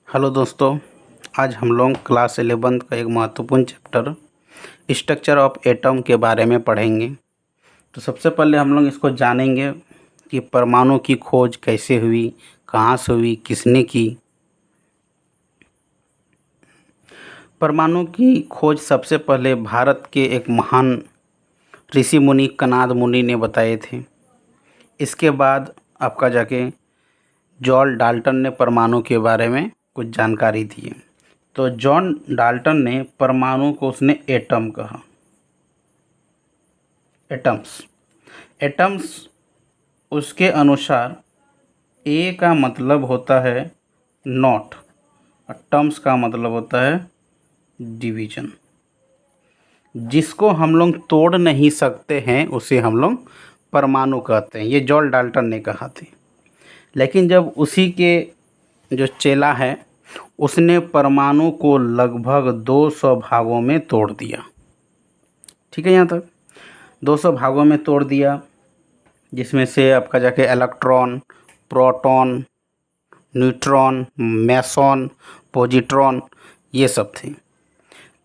Hello दोस्तों, आज हम लोग क्लास 11 का एक महत्वपूर्ण चैप्टर स्ट्रक्चर ऑफ एटम के बारे में पढ़ेंगे। तो सबसे पहले हम लोग इसको जानेंगे कि परमाणु की खोज कैसे हुई, कहाँ से हुई, किसने की। परमाणु की खोज सबसे पहले भारत के एक महान ऋषि मुनि कणाद मुनि ने बताए थे। इसके बाद आपका जाके जॉन डाल्टन ने परमाणु के बारे में कुछ जानकारी दी। तो जॉन डाल्टन ने परमाणु को उसने एटम कहा। एटम्स उसके अनुसार ए का मतलब होता है नॉट और टम्स का मतलब होता है डिवीजन। जिसको हम लोग तोड़ नहीं सकते हैं उसे हम लोग परमाणु कहते हैं। ये जॉन डाल्टन ने कहा थे। लेकिन जब उसी के जो चेला है उसने परमाणु को लगभग 200 भागों में तोड़ दिया। ठीक है, यहाँ तक 200 भागों में तोड़ दिया, जिसमें से आपका जाके electron, proton, neutron, meson, positron ये सब थे।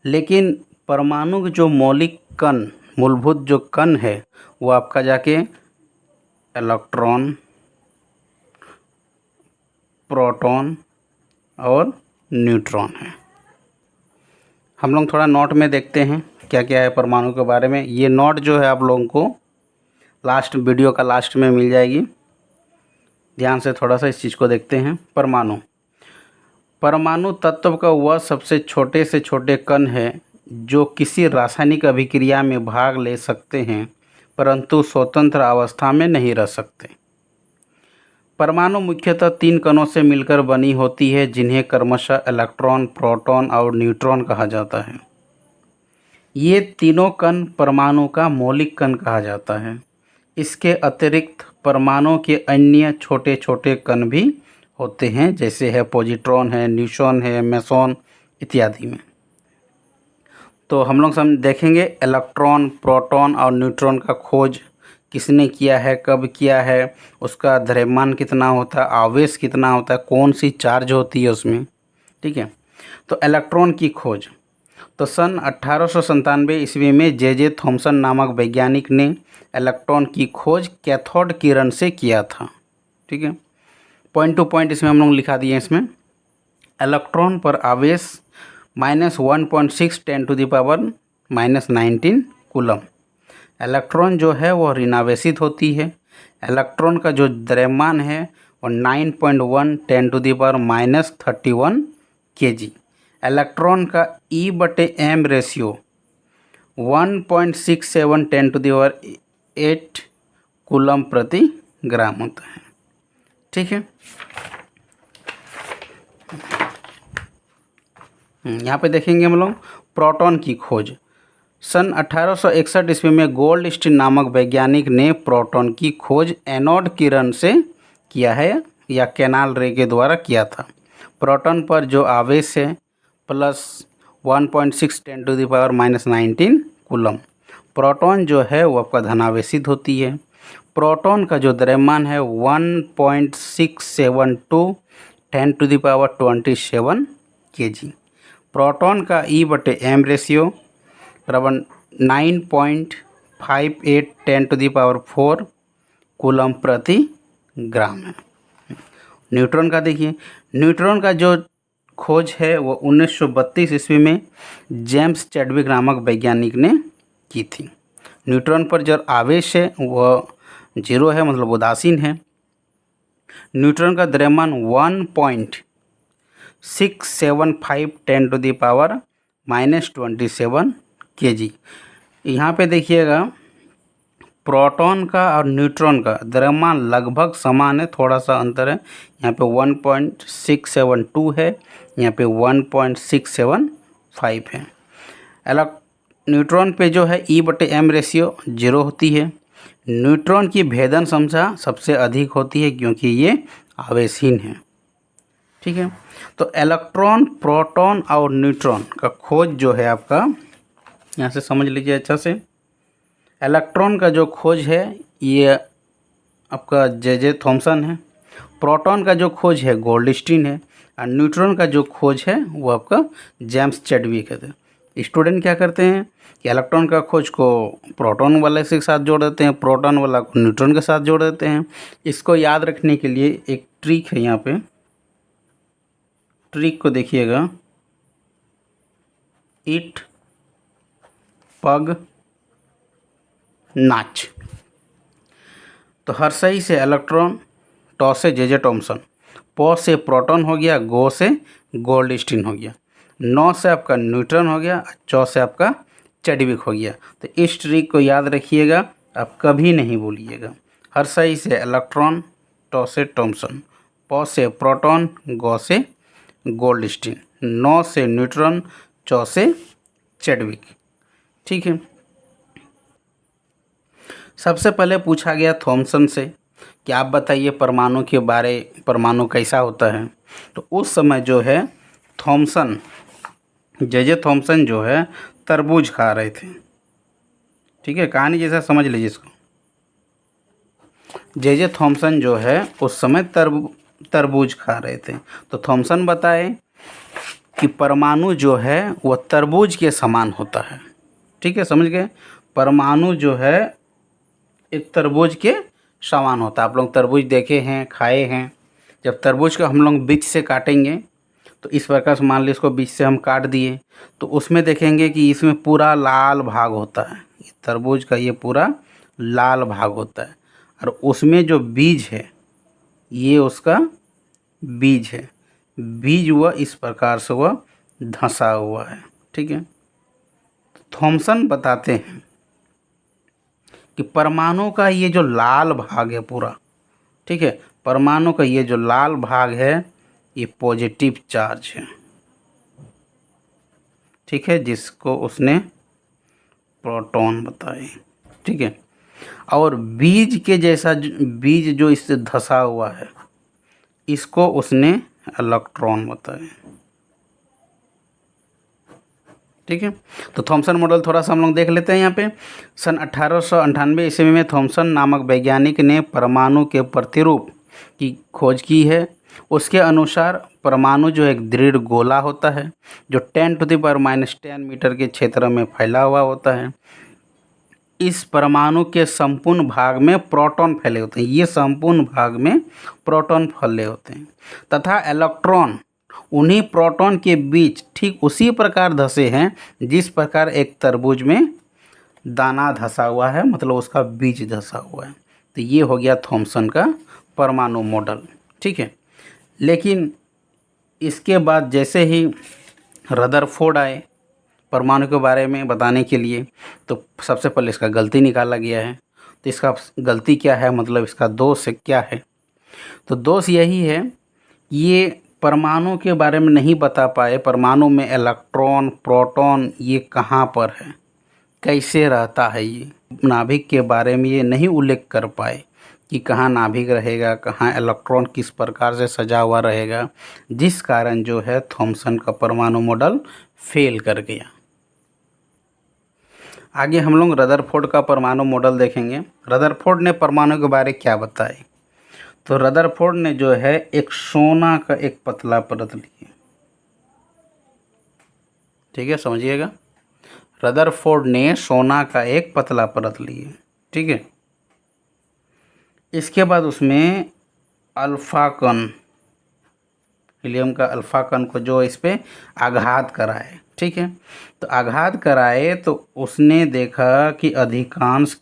लेकिन परमाणु के जो मौलिक कण, मूलभूत जो कण है वो आपका जाके इलेक्ट्रॉन, प्रोटॉन और न्यूट्रॉन है। हम लोग थोड़ा नोट में देखते हैं क्या क्या है परमाणु के बारे में। ये नोट जो है आप लोगों को वीडियो का लास्ट में मिल जाएगी। ध्यान से थोड़ा सा इस चीज़ को देखते हैं। परमाणु तत्व का वह सबसे छोटे से छोटे कण है जो किसी रासायनिक अभिक्रिया में भाग ले सकते हैं परंतु स्वतंत्र अवस्था में नहीं रह सकते। परमाणु मुख्यतः 3 कणों से मिलकर बनी होती है जिन्हें क्रमशः इलेक्ट्रॉन, प्रोटॉन और न्यूट्रॉन कहा जाता है। ये तीनों कण परमाणु का मौलिक कण कहा जाता है। इसके अतिरिक्त परमाणु के अन्य छोटे छोटे कण भी होते हैं, जैसे है पॉजिट्रॉन है, न्यूट्रॉन है, मेसॉन इत्यादि में। तो हम लोग देखेंगे इलेक्ट्रॉन, प्रोटॉन और न्यूट्रॉन का खोज किसने किया है, कब किया है, उसका द्रव्यमान कितना होता है, आवेश कितना होता है, कौन सी चार्ज होती है उसमें। ठीक है, तो इलेक्ट्रॉन की खोज तो सन 1897 ईस्वी में जे थॉमसन नामक वैज्ञानिक ने इलेक्ट्रॉन की खोज कैथोड किरण से किया था। ठीक है, पॉइंट टू पॉइंट इसमें हम लोग लिखा दिए। इसमें इलेक्ट्रॉन पर आवेश -1.6 × 10⁻⁻19 कूलम। इलेक्ट्रॉन जो है वह ऋणावेशित होती है। इलेक्ट्रॉन का जो द्रव्यमान है वो 9.1 10⁻31 kg। इलेक्ट्रॉन का E/m रेशियो 1.67 10⁸ कूलम प्रति ग्राम होता है। ठीक है, यहाँ पे देखेंगे हम लोग प्रोटॉन की खोज। सन 1861 ईस्वी में गोल्डस्टीन नामक वैज्ञानिक ने प्रोटॉन की खोज एनोड किरण से किया है या कैनाल रे के द्वारा किया था। प्रोटॉन पर जो आवेश है +1.6 10⁻⁻19 कूलम। प्रोटॉन जो है वो आपका धनावेशित होती है। प्रोटॉन का जो द्रव्यमान है 1.672 10⁻27 kg। प्रोटॉन का E/m रेशियो बराबर 9.58 10⁴ कूलम प्रति ग्राम है। न्यूट्रॉन का देखिए, न्यूट्रॉन का जो खोज है वो 1932 ईस्वी में जेम्स चैडविक नामक वैज्ञानिक ने की थी। न्यूट्रॉन पर जो आवेश है वह 0 है, मतलब उदासीन है। न्यूट्रॉन का द्रव्यमान 1.675 10⁻⁻27 kg। यहाँ पे देखिएगा प्रोटॉन का और न्यूट्रॉन का द्रव्यमान लगभग समान है, थोड़ा सा अंतर है। यहाँ पे 1.672 है, यहाँ पे 1.675 है। न्यूट्रॉन पे जो है E/m रेशियो 0 होती है। न्यूट्रॉन की भेदन क्षमता सबसे अधिक होती है क्योंकि ये आवेशहीन है। ठीक है, तो इलेक्ट्रॉन, प्रोटॉन और न्यूट्रॉन का खोज जो है आपका, यहाँ से समझ लीजिए अच्छा से। इलेक्ट्रॉन का जो खोज है ये आपका जे थॉमसन है। प्रोटॉन का जो खोज है गोल्डस्टीन है और न्यूट्रॉन का जो खोज है वो आपका जेम्स चैडविक है। स्टूडेंट क्या करते हैं कि इलेक्ट्रॉन का खोज को प्रोटॉन वाले के साथ जोड़ देते हैं, प्रोटॉन वाला को न्यूट्रॉन के साथ जोड़ देते हैं। इसको याद रखने के लिए एक ट्रिक है, यहाँ पे ट्रिक को देखिएगा, इट पग नाच। तो हर्षई से इलेक्ट्रॉन, टॉ से जे थॉमसन, पॉ से प्रोटॉन हो गया, गो से गोल्डस्टीन हो गया, नौ से आपका न्यूट्रॉन हो गया, चौ से आपका चैडविक हो गया। तो इस ट्रिक को याद रखिएगा, आप कभी नहीं भूलिएगा। हर्षई से इलेक्ट्रॉन, टॉ से थॉमसन, पॉ से प्रोटॉन, गो से गोल्डस्टीन, नौ से न्यूट्रॉन, चौ से चैडविक। ठीक है। सबसे पहले पूछा गया थॉमसन से कि आप बताइए परमाणु के बारे, परमाणु कैसा होता है। तो उस समय जो है थॉमसन, जे थॉमसन जो है तरबूज खा रहे थे। ठीक है, कहानी जैसा समझ लीजिए इसको। जे थॉमसन जो है उस समय तरबूज खा रहे थे। तो थॉमसन बताए कि परमाणु जो है वह तरबूज के समान होता है। ठीक है, समझ गए। परमाणु जो है एक तरबूज के समान होता है। आप लोग तरबूज देखे हैं, खाए हैं। जब तरबूज को हम लोग बीच से काटेंगे तो इस प्रकार से, मान लीजिए इसको बीच से हम काट दिए तो उसमें देखेंगे कि इसमें पूरा लाल भाग होता है। तरबूज का ये पूरा लाल भाग होता है और उसमें जो बीज है ये उसका बीज है। बीज वह इस प्रकार से वह धंसा हुआ है। ठीक है। थॉमसन बताते हैं कि परमाणु का ये जो लाल भाग है पूरा, ठीक है, परमाणु का ये जो लाल भाग है ये पॉजिटिव चार्ज है। ठीक है, जिसको उसने प्रोटॉन बताए। ठीक है, और बीज के जैसा बीज जो इससे धंसा हुआ है इसको उसने इलेक्ट्रॉन बताए। ठीक है, तो थॉमसन मॉडल थोड़ा सा हम लोग देख लेते हैं। यहाँ पे सन 1898 ईस्वी में थॉमसन नामक वैज्ञानिक ने परमाणु के प्रतिरूप की खोज की है। उसके अनुसार परमाणु जो एक दृढ़ गोला होता है जो 10⁻⁻10 मीटर के क्षेत्र में फैला हुआ होता है। इस परमाणु के संपूर्ण भाग में प्रोटॉन फैले होते हैं। ये संपूर्ण भाग में प्रोटॉन फैले होते हैं तथा इलेक्ट्रॉन उन्हीं प्रोटॉन के बीच ठीक उसी प्रकार धंसे हैं जिस प्रकार एक तरबूज में दाना धंसा हुआ है, मतलब उसका बीज धंसा हुआ है। तो ये हो गया थॉमसन का परमाणु मॉडल। ठीक है, लेकिन इसके बाद जैसे ही रदरफोर्ड आए परमाणु के बारे में बताने के लिए, तो सबसे पहले इसका गलती निकाला गया है। तो इसका गलती क्या है, मतलब इसका दोष क्या है। तो दोष यही है, ये परमाणु के बारे में नहीं बता पाए, परमाणु में इलेक्ट्रॉन प्रोटॉन ये कहाँ पर है, कैसे रहता है। ये नाभिक के बारे में ये नहीं उल्लेख कर पाए कि कहाँ नाभिक रहेगा, कहाँ इलेक्ट्रॉन किस प्रकार से सजा हुआ रहेगा, जिस कारण जो है थॉमसन का परमाणु मॉडल फेल कर गया। आगे हम लोग रदरफोर्ड का परमाणु मॉडल देखेंगे। रदरफोर्ड ने परमाणु के बारे में क्या बताए। तो रदरफोर्ड ने जो है एक सोना का एक पतला परत लिए। ठीक है, समझिएगा, रदरफोर्ड ने सोना का एक पतला परत लिए। ठीक है, इसके बाद उसमें अल्फा कण, हीलियम का अल्फा कण को जो इस पे आघात कराए। ठीक है, तो आघात कराए तो उसने देखा कि अधिकांश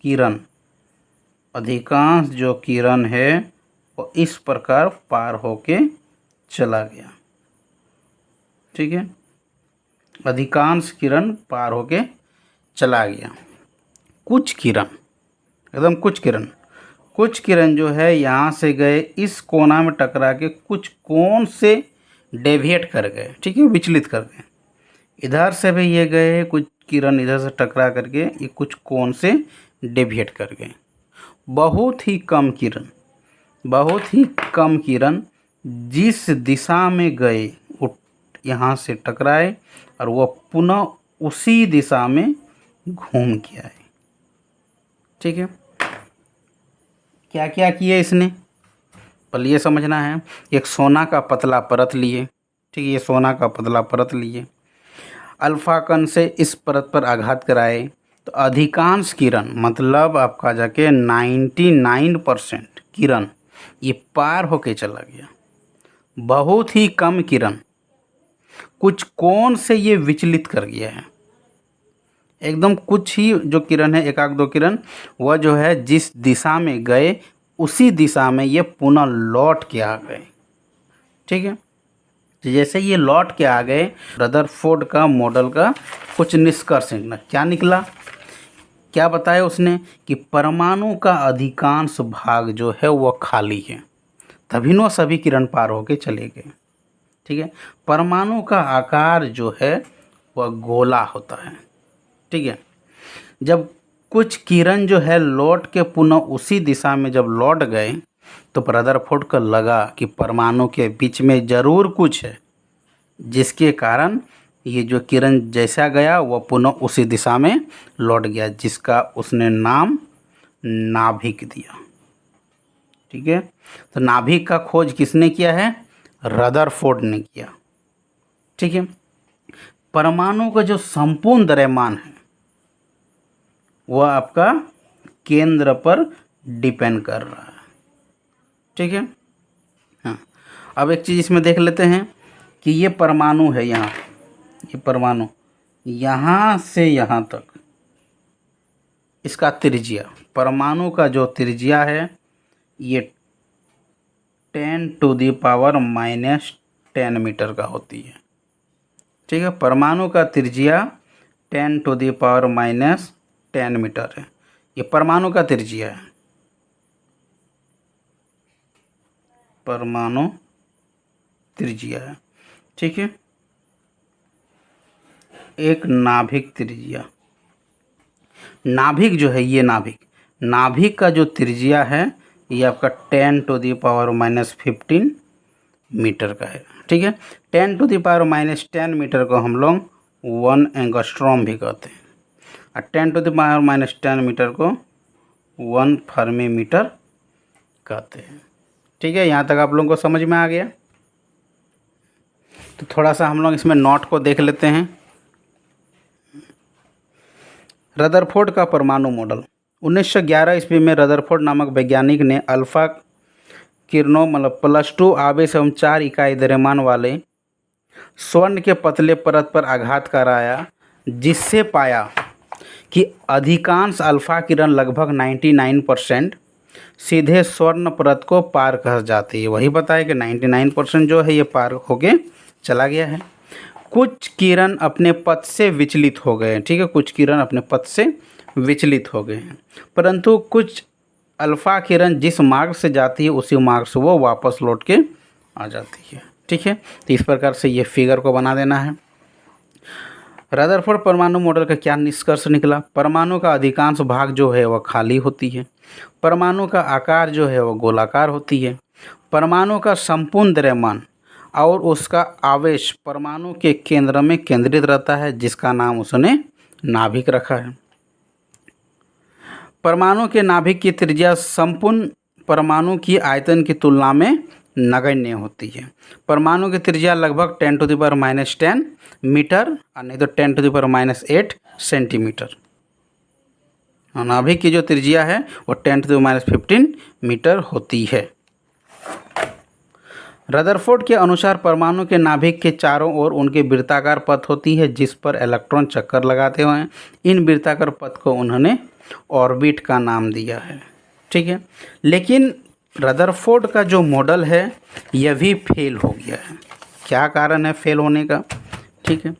जो किरण है वो इस प्रकार पार होके चला गया। ठीक है, अधिकांश किरण पार होके चला गया। कुछ किरण, एकदम कुछ किरण जो है यहाँ से गए, इस कोना में टकरा के कुछ कोण से डेविएट कर गए। ठीक है, विचलित कर गए। इधर से भी ये गए, कुछ किरण इधर से टकरा करके ये कुछ कोण से डेविएट कर गए। बहुत ही कम किरण जिस दिशा में गए वो यहाँ से टकराए और वह पुनः उसी दिशा में घूम के आए। ठीक है, क्या क्या किया इसने। पहले ये समझना है, एक सोना का पतला परत लिए, ठीक है, ये सोना का पतला परत लिए, अल्फा कण से इस परत पर आघात कराए तो अधिकांश किरण, मतलब आपका जाके 99% किरण ये पार होके चला गया। बहुत ही कम किरण कुछ कोण से ये विचलित कर गया है, एकदम कुछ ही जो किरण है, एक आध दो किरण, वह जो है जिस दिशा में गए उसी दिशा में ये पुनः लौट के आ गए, ठीक है। तो जैसे ये लौट के आ गए, रदरफोर्ड का मॉडल का कुछ निष्कर्ष निकला। क्या निकला, क्या बताया उसने कि परमाणु का अधिकांश भाग जो है वह खाली है, तभी न सभी किरण पार होके चले गए, ठीक है। परमाणु का आकार जो है वह गोला होता है, ठीक है। जब कुछ किरण जो है लौट के पुनः उसी दिशा में जब लौट गए तो रदरफोर्ड को लगा कि परमाणु के बीच में ज़रूर कुछ है, जिसके कारण ये जो किरण जैसा गया वह पुनः उसी दिशा में लौट गया, जिसका उसने नाम नाभिक दिया, ठीक है। तो नाभिक का खोज किसने किया है, रदरफोर्ड ने किया, ठीक है। परमाणु का जो संपूर्ण द्रव्यमान है वह आपका केंद्र पर डिपेंड कर रहा है, ठीक है। हाँ, अब एक चीज़ इसमें देख लेते हैं कि ये परमाणु है, यहाँ ये परमाणु यहाँ से यहाँ तक इसका त्रिज्या, परमाणु का जो त्रिज्या है ये 10⁻⁻10 मीटर का होती है, ठीक है। परमाणु का त्रिज्या 10⁻⁻10 मीटर है, ये परमाणु का त्रिज्या है, परमाणु त्रिज्या है, ठीक है। एक नाभिक त्रिज्या, नाभिक जो है ये नाभिक का जो त्रिज्या है ये आपका 10⁻⁻15 मीटर का है, ठीक है। 10⁻⁻10 मीटर को हम लोग 1 एंगस्ट्रॉम भी कहते हैं, और 10⁻⁻10 मीटर को 1 फर्मी मीटर कहते हैं, ठीक है। यहाँ तक आप लोगों को समझ में आ गया। तो थोड़ा सा हम लोग इसमें नोट को देख लेते हैं। रदरफोर्ड का परमाणु मॉडल, 1911 ईस्वी में रदरफोर्ड नामक वैज्ञानिक ने अल्फा किरणों मतलब +2 आवेश एवं 4 इकाई द्रव्यमान वाले स्वर्ण के पतले परत पर आघात कराया, जिससे पाया कि अधिकांश अल्फा किरण लगभग 99% सीधे स्वर्ण परत को पार कर जाती है। वही बताया कि 99% जो है ये पार होके चला गया है। कुछ किरण अपने पथ से विचलित हो गए हैं, ठीक है, कुछ किरण अपने पथ से विचलित हो गए हैं, परंतु कुछ अल्फ़ा किरण जिस मार्ग से जाती है उसी मार्ग से वो वापस लौट के आ जाती है, ठीक है। तो इस प्रकार से ये फिगर को बना देना है। रदरफोर्ड परमाणु मॉडल का क्या निष्कर्ष निकला, परमाणु का अधिकांश भाग जो है वह खाली होती है, परमाणु का आकार जो है वह गोलाकार होती है, परमाणु का संपूर्ण द्रव्यमान और उसका आवेश परमाणु के केंद्र में केंद्रित रहता है, जिसका नाम उसने नाभिक रखा है। परमाणु के नाभिक की त्रिज्या संपूर्ण परमाणु की आयतन की तुलना में नगण्य होती है। परमाणु की त्रिज्या लगभग 10⁻10 मीटर और नहीं तो 10⁻8 सेंटीमीटर। नाभिक की जो त्रिज्या है वो 10⁻15 मीटर होती है। रदरफोर्ड के अनुसार परमाणु के नाभिक के चारों ओर उनके वृत्ताकार पथ होती है, जिस पर इलेक्ट्रॉन चक्कर लगाते हुए हैं। इन वृत्ताकार पथ को उन्होंने ऑर्बिट का नाम दिया है, ठीक है। लेकिन रदरफोर्ड का जो मॉडल है यह भी फेल हो गया है। क्या कारण है फेल होने का, ठीक है।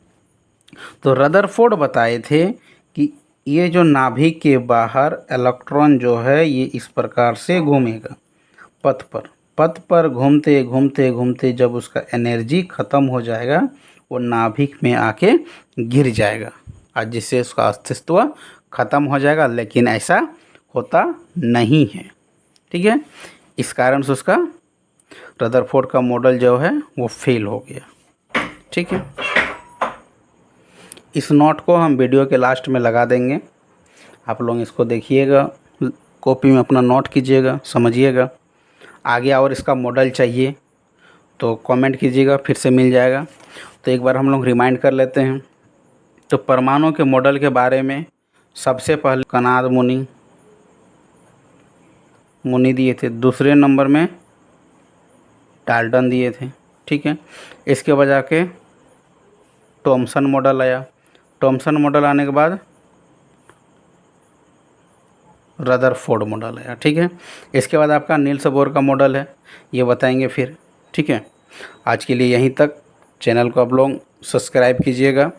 तो रदरफोर्ड बताए थे कि ये जो नाभिक के बाहर इलेक्ट्रॉन जो है ये इस प्रकार से घूमेगा पथ पर घूमते घूमते घूमते जब उसका एनर्जी ख़त्म हो जाएगा वो नाभिक में आके गिर जाएगा और जिससे उसका अस्तित्व ख़त्म हो जाएगा, लेकिन ऐसा होता नहीं है, ठीक है। इस कारण से उसका रदरफोर्ड का मॉडल जो है वो फेल हो गया, ठीक है। इस नोट को हम वीडियो के लास्ट में लगा देंगे, आप लोग इसको देखिएगा, कॉपी में अपना नोट कीजिएगा, समझिएगा। आगे और इसका मॉडल चाहिए तो कमेंट कीजिएगा, फिर से मिल जाएगा। तो एक बार हम लोग रिमाइंड कर लेते हैं। तो परमाणु के मॉडल के बारे में सबसे पहले कणाद मुनि दिए थे, दूसरे नंबर में डाल्टन दिए थे, ठीक है। इसके बाद जाके थॉमसन मॉडल आया। थॉमसन मॉडल आने के बाद रदरफोर्ड मॉडल आया, ठीक है। इसके बाद आपका नील्स बोर का मॉडल है, ये बताएंगे फिर, ठीक है। आज के लिए यहीं तक। चैनल को आप लोग सब्सक्राइब कीजिएगा,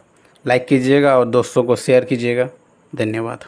लाइक कीजिएगा और दोस्तों को शेयर कीजिएगा। धन्यवाद।